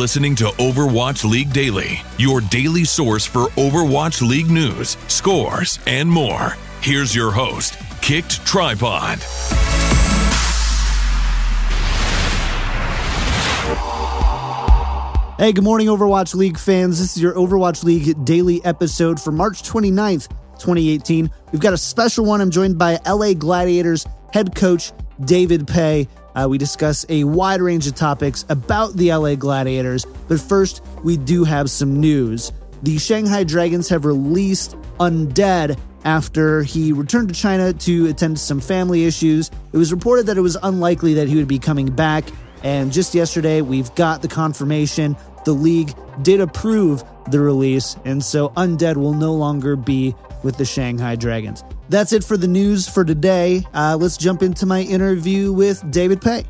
listening to Overwatch League Daily, your daily source for Overwatch League news, scores, and more. Here's your host, KickedTripod. Hey, good morning, Overwatch League fans. This is your Overwatch League Daily episode for March 29th, 2018. We've got a special one. I'm joined by LA Gladiators head coach David Pei. We discuss a wide range of topics about the LA Gladiators, but first, we do have some news. The Shanghai Dragons have released Undead after he returned to China to attend to some family issues. It was reported that it was unlikely that he would be coming back, and just yesterday, we've got the confirmation. The league did approve the release, and so Undead will no longer be with the Shanghai Dragons. That's it for the news for today. Let's jump into my interview with David Pei.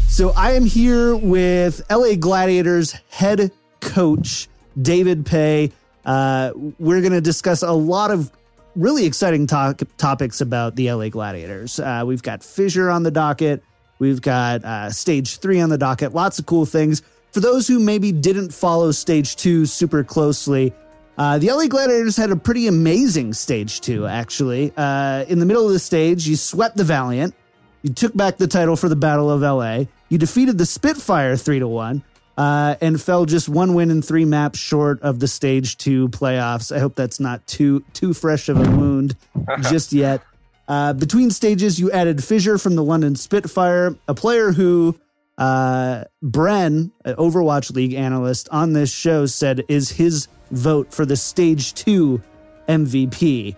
So I am here with LA Gladiators head coach David Pei. We're going to discuss a lot of really exciting topics about the LA Gladiators. We've got Fissure on the docket. We've got Stage 3 on the docket. Lots of cool things. For those who maybe didn't follow Stage 2 super closely, the LA Gladiators had a pretty amazing Stage 2, actually. In the middle of the stage, you swept the Valiant. You took back the title for the Battle of LA. You defeated the Spitfire 3-1 and fell just one win and 3 maps short of the Stage 2 playoffs. I hope that's not too fresh of a wound just yet. Between stages, you added Fissure from the London Spitfire, a player who Bren, an Overwatch League analyst on this show, said is his vote for the Stage 2 MVP.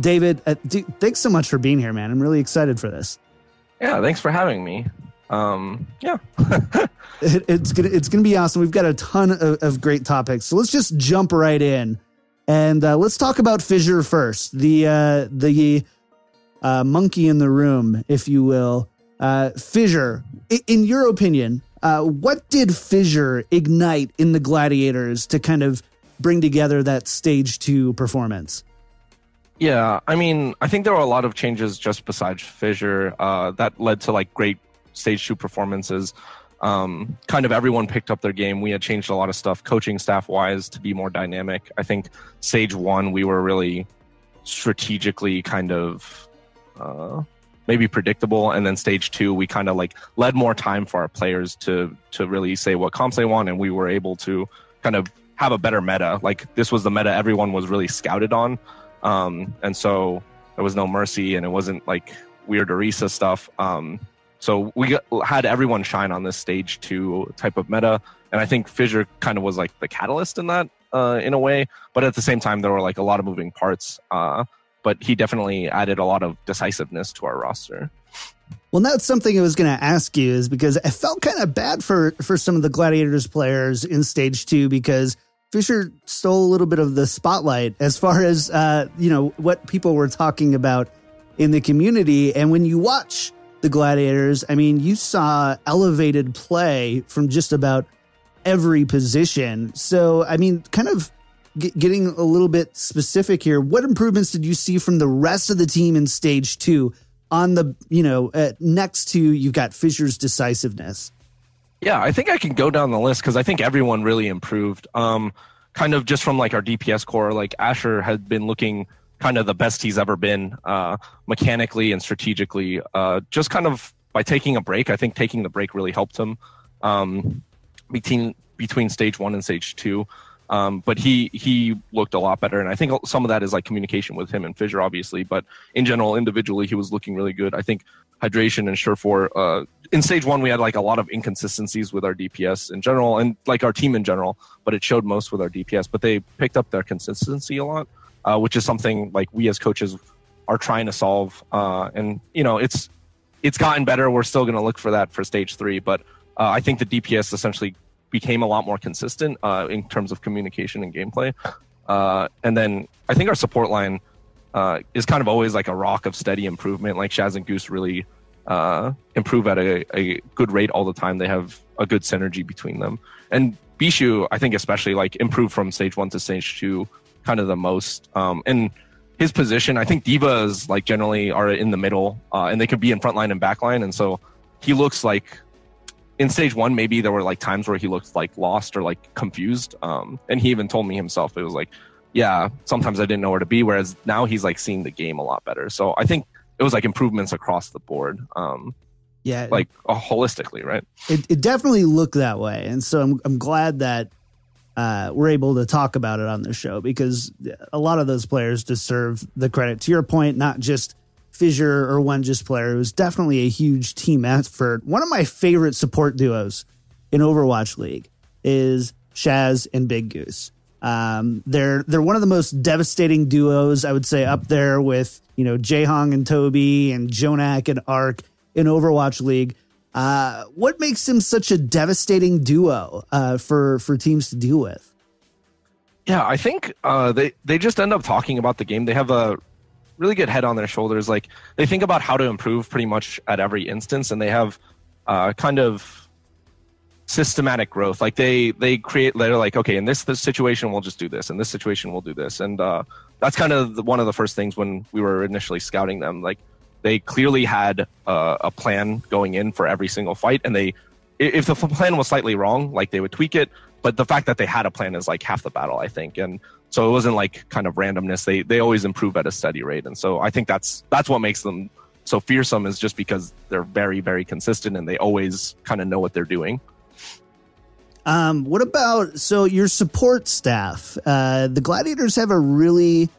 David, thanks so much for being here, man. I'm really excited for this. Yeah, thanks for having me. Yeah. It's gonna be awesome. We've got a ton of great topics. So let's just jump right in. And let's talk about Fissure first. The monkey in the room, if you will. Fissure, in your opinion, what did Fissure ignite in the Gladiators to kind of bring together that Stage 2 performance? Yeah, I mean, I think there were a lot of changes just besides Fissure that led to like great Stage 2 performances. Kind of everyone picked up their game. We had changed a lot of stuff coaching staff wise to be more dynamic. I think Stage 1 we were really strategically kind of maybe predictable, and then Stage 2 we kind of like led more time for our players to really say what comps they want, and we were able to kind of have a better meta. Like this was the meta everyone was really scouted on, and so there was no mercy and it wasn't like weird Orisa stuff. So we had everyone shine on this Stage 2 type of meta, and I think Fissure kind of was like the catalyst in that in a way, but at the same time there were like a lot of moving parts, but he definitely added a lot of decisiveness to our roster. Well, that's something I was going to ask you, is because I felt kind of bad for some of the Gladiators players in Stage 2 because Fissure stole a little bit of the spotlight as far as what people were talking about in the community. And when you watch the Gladiators, I mean, you saw elevated play from just about every position. So, I mean, kind of getting a little bit specific here, what improvements did you see from the rest of the team in Stage 2 on the, next to you've got Fissure's decisiveness? Yeah, I think I can go down the list because I think everyone really improved. Kind of just from like our DPS core, like Asher had been looking kind of the best he's ever been mechanically and strategically, just kind of by taking a break. I think taking the break really helped him between Stage 1 and Stage 2. But he looked a lot better, and I think some of that is like communication with him and Fissure, obviously. But in general, individually, he was looking really good. I think hydration and Surefour. In Stage 1, we had like a lot of inconsistencies with our DPS in general, and like our team in general. But it showed most with our DPS. But they picked up their consistency a lot, which is something like we as coaches are trying to solve. And it's gotten better. We're still going to look for that for Stage 3, but I think the DPS essentially became a lot more consistent in terms of communication and gameplay. And then I think our support line is kind of always like a rock of steady improvement. Like Shaz and Goose really improve at a good rate all the time. They have a good synergy between them. And Bishu, I think especially like improved from Stage 1 to Stage 2 kind of the most. And his position, I think divas like generally are in the middle and they could be in front line and back line. And so he looks like in stage 1, maybe there were like times where he looked like lost or like confused. And he even told me himself, it was like, yeah, sometimes I didn't know where to be. Whereas now he's like seeing the game a lot better. So I think it was like improvements across the board. Yeah, like holistically, right? It definitely looked that way. And so I'm glad that we're able to talk about it on the show, because a lot of those players deserve the credit. To your point, not just Fissure or one just player. It was definitely a huge team effort. One of my favorite support duos in Overwatch League is Shaz and Big Goose. They're one of the most devastating duos, I would say, up there with, Jaehong and Toby and Jonak and Ark in Overwatch League. What makes them such a devastating duo for teams to deal with? Yeah, I think they just end up talking about the game. They have a really good head on their shoulders. Like, they think about how to improve pretty much at every instance, and they have kind of systematic growth. Like they're like, okay, in this situation we'll just do this, in this situation we'll do this, and that's kind of one of the first things when we were initially scouting them. Like, they clearly had a plan going in for every single fight, and if the plan was slightly wrong, like, they would tweak it. But the fact that they had a plan is like half the battle, I think. And so it wasn't like kind of randomness. They always improve at a steady rate. And so I think that's what makes them so fearsome, is just because they're very, very consistent and they always kind of know what they're doing. What about, so your support staff? The Gladiators have a really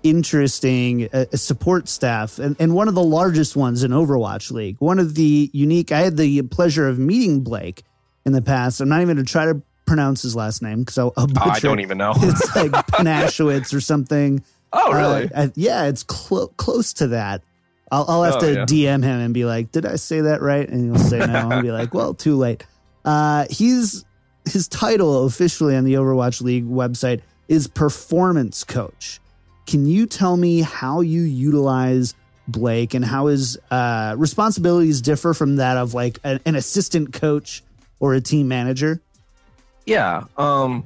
interesting support staff, and one of the largest ones in Overwatch League. One of the unique, I had the pleasure of meeting Blake in the past. I'm not even going to try to pronounce his last name because I'll butcher. I don't even know. It's like Panashowitz or something. Oh, really? Yeah, it's close to that. I'll have to DM him and be like, did I say that right? And he'll say no. I'll be like, well, too late. His title officially on the Overwatch League website is performance coach. Can you tell me how you utilize Blake and how his responsibilities differ from that of like an assistant coach or a team manager? Yeah. So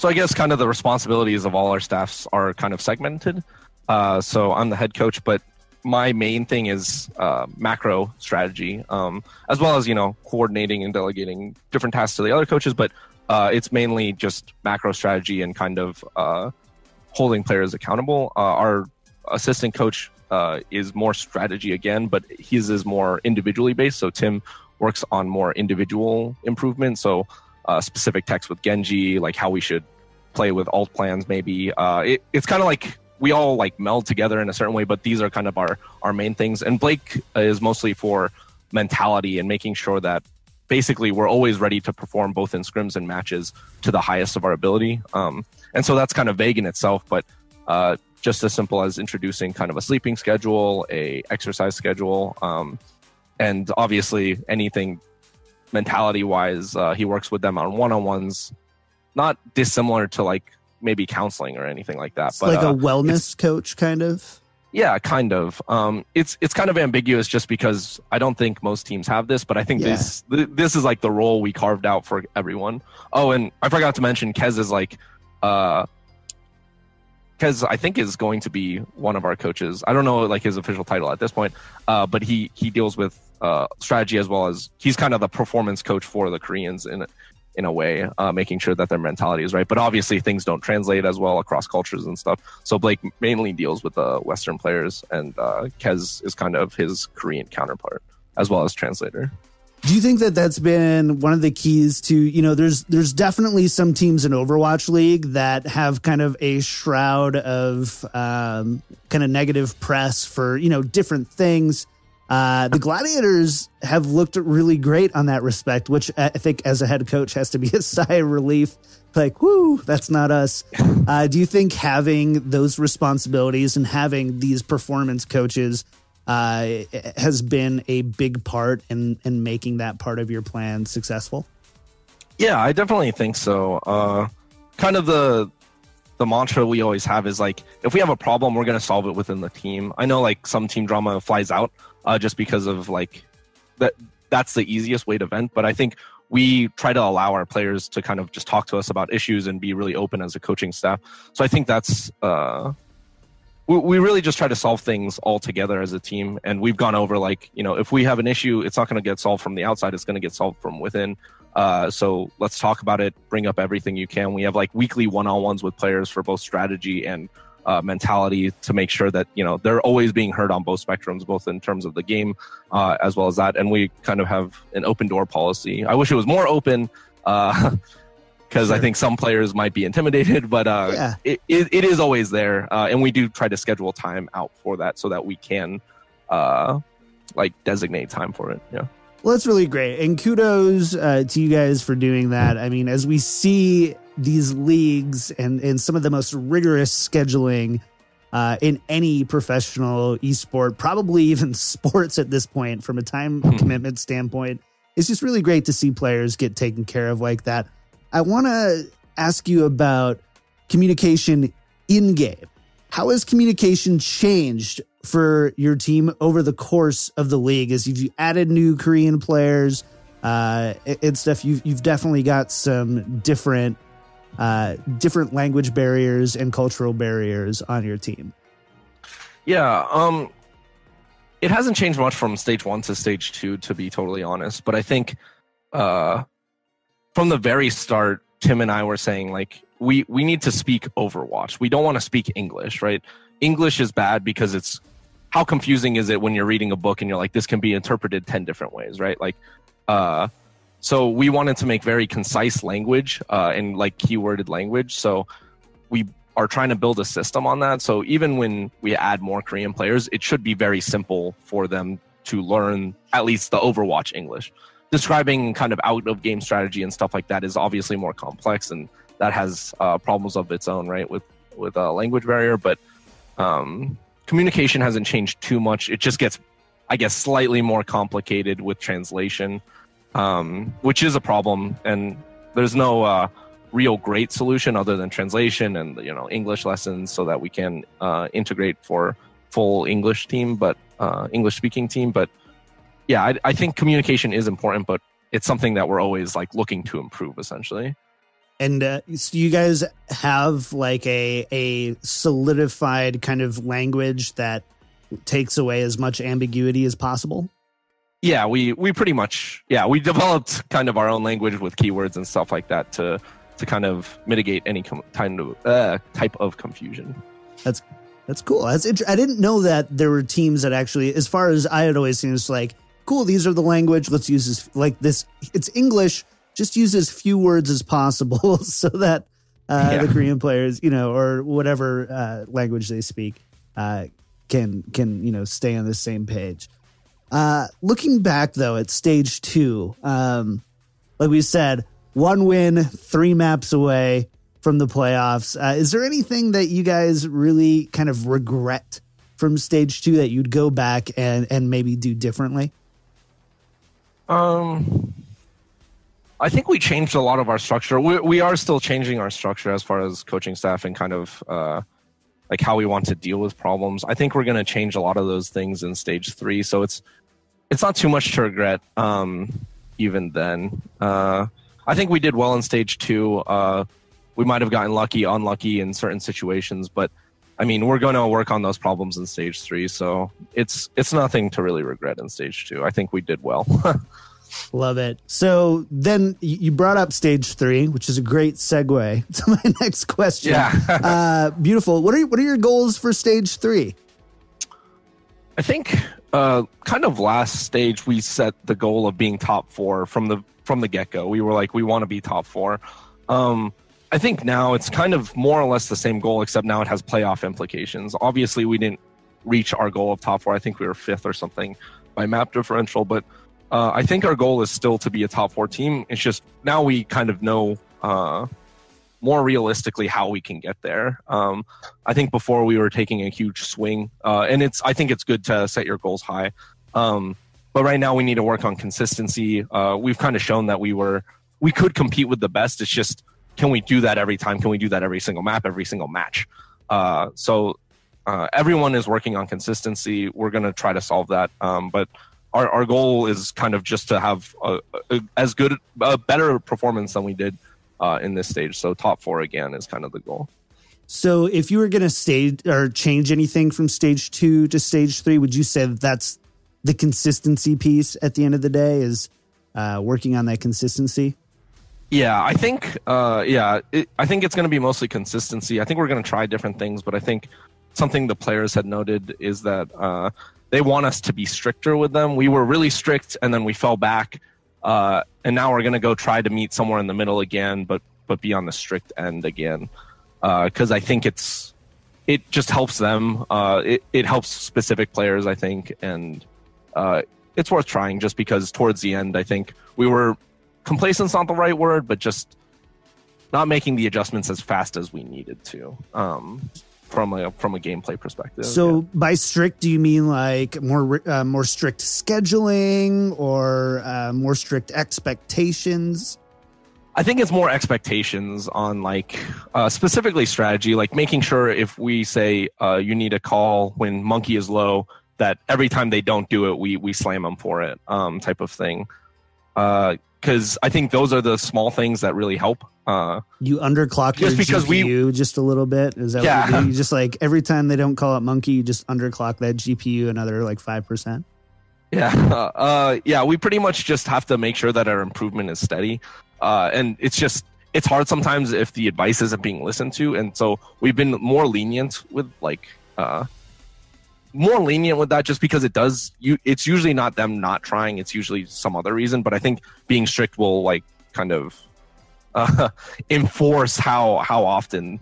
I guess kind of the responsibilities of all our staffs are kind of segmented. So I'm the head coach, but my main thing is macro strategy, as well as, coordinating and delegating different tasks to the other coaches. But it's mainly just macro strategy and kind of holding players accountable. Our assistant coach is more strategy again, but his is more individually based. So Tim works on more individual improvement. So specific text with Genji, like how we should play with alt plans, maybe. It's kind of like we all like meld together in a certain way, but these are kind of our main things. And Blake is mostly for mentality and making sure that basically we're always ready to perform both in scrims and matches to the highest of our ability. And so that's kind of vague in itself, but just as simple as introducing kind of a sleeping schedule, a exercise schedule, and obviously anything mentality wise, he works with them on one-on-ones, not dissimilar to like maybe counseling or anything like that. It's but like a wellness coach kind of. Yeah, kind of. It's kind of ambiguous just because I don't think most teams have this, but I think this is like the role we carved out for everyone. Oh, and I forgot to mention Kez is like, Kez I think is going to be one of our coaches. I don't know like his official title at this point, but he deals with strategy as well as he's kind of the performance coach for the Koreans in a way, making sure that their mentality is right. But obviously things don't translate as well across cultures and stuff. So Blake mainly deals with the Western players, and Kez is kind of his Korean counterpart as well as translator. Do you think that that's been one of the keys to, there's definitely some teams in Overwatch League that have kind of a shroud of kind of negative press for, different things. The Gladiators have looked really great on that respect, which I think as a head coach has to be a sigh of relief. Like, whoo, that's not us. Do you think having those responsibilities and having these performance coaches has been a big part in making that part of your plan successful? Yeah, I definitely think so. Kind of the mantra we always have is like, if we have a problem, we're going to solve it within the team. I know like some team drama flies out just because of like that's the easiest way to vent. But I think we try to allow our players to kind of just talk to us about issues and be really open as a coaching staff. So I think that's we really just try to solve things all together as a team. And we've gone over, like, if we have an issue, it's not going to get solved from the outside. It's going to get solved from within. So let's talk about it. Bring up everything you can. We have like weekly one-on-ones with players for both strategy and mentality to make sure that, they're always being heard on both spectrums, both in terms of the game as well as that. And we kind of have an open door policy. I wish it was more open, because I think some players might be intimidated, but it is always there. And we do try to schedule time out for that so that we can designate time for it. Yeah. Well, that's really great. And kudos to you guys for doing that. I mean, as we see these leagues and some of the most rigorous scheduling in any professional esport, probably even sports at this point, from a time commitment standpoint, it's just really great to see players get taken care of like that. I want to ask you about communication in-game. How has communication changed for your team over the course of the league? As you've added new Korean players and stuff, you've definitely got some different language barriers and cultural barriers on your team. Yeah, it hasn't changed much from stage 1 to stage 2, to be totally honest. But I think from the very start, Tim and I were saying, like, we need to speak Overwatch. We don't want to speak English, right? English is bad because it's, how confusing is it when you're reading a book and you're like, this can be interpreted 10 different ways, right? Like, so we wanted to make very concise language and like keyworded language. So we are trying to build a system on that. So even when we add more Korean players, it should be very simple for them to learn at least the Overwatch English. Describing kind of out of game strategy and stuff like that is obviously more complex, and that has problems of its own, right? With a language barrier, but communication hasn't changed too much. It just gets, I guess, slightly more complicated with translation, which is a problem. And there's no real great solution other than translation and English lessons, so that we can integrate for full English team, but English speaking team, but. Yeah, I think communication is important, but it's something that we're always like looking to improve, essentially. And so you guys have like a solidified kind of language that takes away as much ambiguity as possible? Yeah, we pretty much, we developed kind of our own language with keywords and stuff like that to kind of mitigate any type of confusion. That's cool. I didn't know that there were teams that actually, as far as I had always seen, it's like, cool, these are the language. Let's use this, like this. It's English. Just use as few words as possible so that the Korean players, or whatever language they speak, can stay on the same page. Looking back though at stage 2, like we said, 1 win, 3 maps away from the playoffs. Is there anything that you guys really kind of regret from stage 2 that you'd go back and maybe do differently? I think we changed a lot of our structure. We are still changing our structure as far as coaching staff and kind of like how we want to deal with problems. I think we're going to change a lot of those things in stage 3. So it's not too much to regret even then. I think we did well in stage 2. We might have gotten unlucky in certain situations, but I mean, we're going to work on those problems in stage 3. So it's nothing to really regret in stage 2. I think we did well. Love it. So then you brought up stage 3, which is a great segue to my next question. Yeah. Beautiful. What are your goals for stage 3? I think kind of last stage, we set the goal of being top 4 from the get-go. We were like, we want to be top 4. I think now it's kind of more or less the same goal, except now it has playoff implications. Obviously, we didn't reach our goal of top 4. I think we were 5th or something by map differential, but I think our goal is still to be a top 4 team. It's just now we kind of know more realistically how we can get there. I think before we were taking a huge swing, and I think it's good to set your goals high. But right now we need to work on consistency. We've kind of shown that we could compete with the best. It's just, can we do that every time? Can we do that every single map, every single match? So everyone is working on consistency. We're going to try to solve that. But our goal is kind of just to have a better performance than we did in this stage. So top 4 again is kind of the goal. So if you were going to stage or change anything from stage 2 to stage 3, would you say that that's the consistency piece at the end of the day, is working on that consistency? Yeah, I think I think it's going to be mostly consistency. I think we're going to try different things, but I think something the players had noted is that they want us to be stricter with them. We were really strict, and then we fell back, and now we're going to go try to meet somewhere in the middle again, but be on the strict end again, because I think it just helps them. It helps specific players, I think, and it's worth trying just because towards the end, I think we were complacent's not the right word, but just not making the adjustments as fast as we needed to. From a gameplay perspective. So by strict, do you mean like more strict scheduling or more strict expectations? I think it's more expectations on like specifically strategy, like making sure if we say you need a call when monkey is low, that every time they don't do it, we slam them for it, type of thing. Because I think those are the small things that really help. You underclock your GPU just a little bit? Is that what you do? You just like every time they don't call it monkey, you just underclock that GPU another like 5%? Yeah. We pretty much just have to make sure that our improvement is steady. And it's hard sometimes if the advice isn't being listened to. And so we've been more lenient with that just because it's usually not them not trying. It's usually some other reason. But I think being strict will like kind of enforce how often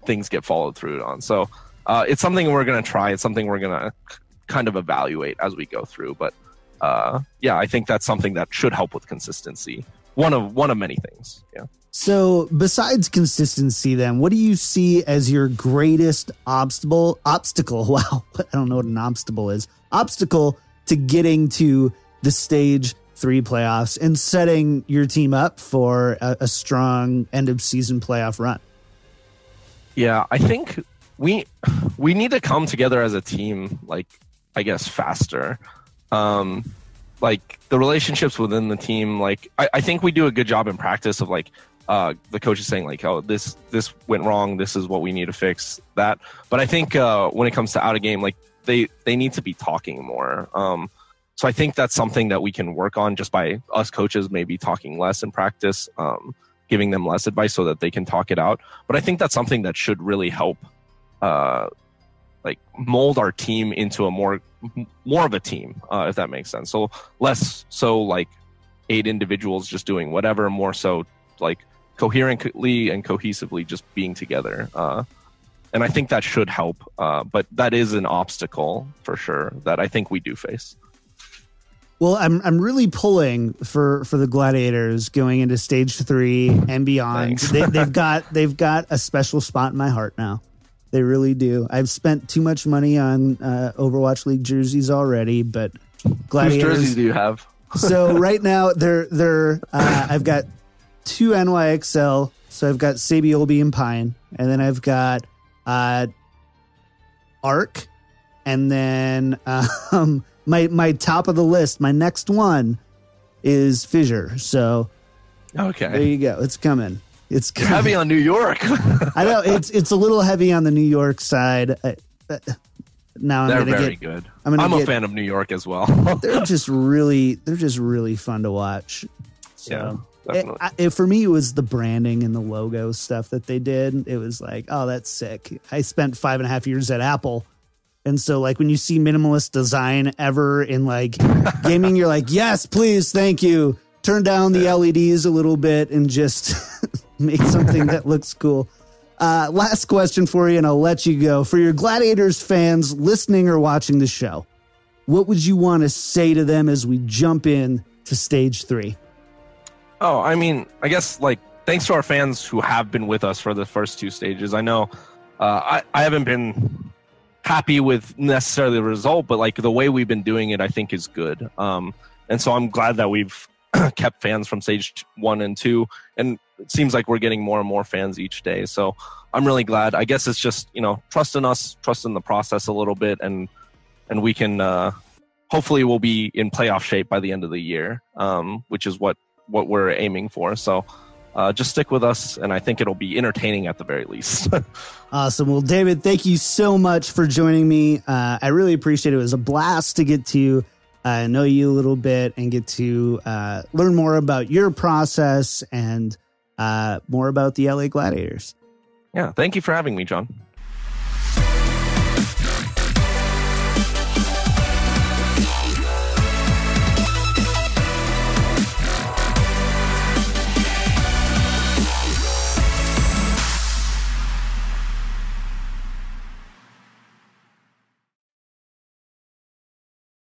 things get followed through on. So it's something we're going to try. It's something we're going to kind of evaluate as we go through. But I think that's something that should help with consistency. One of many things. Yeah. So besides consistency, then, what do you see as your greatest obstacle? Wow, I don't know what an obstacle is. Obstacle to getting to the stage 3 playoffs and setting your team up for a strong end of season playoff run. Yeah, I think we need to come together as a team, like, I guess, faster. Like the relationships within the team, like I think we do a good job in practice of like the coach is saying like, oh, this went wrong, this is what we need to fix that. But I think when it comes to out of game, like they need to be talking more. So I think that's something that we can work on just by us coaches maybe talking less in practice, giving them less advice so that they can talk it out. But I think that's something that should really help like mold our team into a more of a team, if that makes sense. So less so like 8 individuals just doing whatever, more so like coherently and cohesively just being together. And I think that should help. But that is an obstacle for sure that I think we do face. Well, I'm really pulling for the Gladiators going into stage 3 and beyond. They've got a special spot in my heart now. They really do. I've spent too much money on Overwatch League jerseys already, but Gladiators. Whose jerseys do you have? So right now they're I've got 2 NYXL. So I've got Sabiolbi and Pine, and then I've got Arc, and then my top of the list, my next one is Fissure. So okay, there you go. It's coming. It's coming. Heavy on New York. I know it's a little heavy on the New York side. Now they're very good. I'm a fan of New York as well. they're just really fun to watch. So yeah, definitely. For me, it was the branding and the logo stuff that they did. It was like, oh, that's sick. I spent 5.5 years at Apple. And so like when you see minimalist design ever in like gaming, you're like, yes, please. Thank you. Turn down the LEDs a little bit and just make something that looks cool. Last question for you, and I'll let you go. For your Gladiators fans listening or watching the show, what would you want to say to them as we jump in to stage 3? Oh, I mean, I guess like thanks to our fans who have been with us for the first 2 stages. I know I haven't been happy with necessarily the result, but like the way we've been doing it, I think is good. And so I'm glad that we've kept fans from stage 1 and 2, and it seems like we're getting more and more fans each day. So I'm really glad. I guess it's just, trust in us, trust in the process a little bit, and we can hopefully we'll be in playoff shape by the end of the year, which is what we're aiming for. So just stick with us, and I think it'll be entertaining at the very least. Awesome. Well, David, thank you so much for joining me. I really appreciate it. It was a blast to get to know you a little bit and get to learn more about your process and more about the LA Gladiators. Yeah, thank you for having me, John.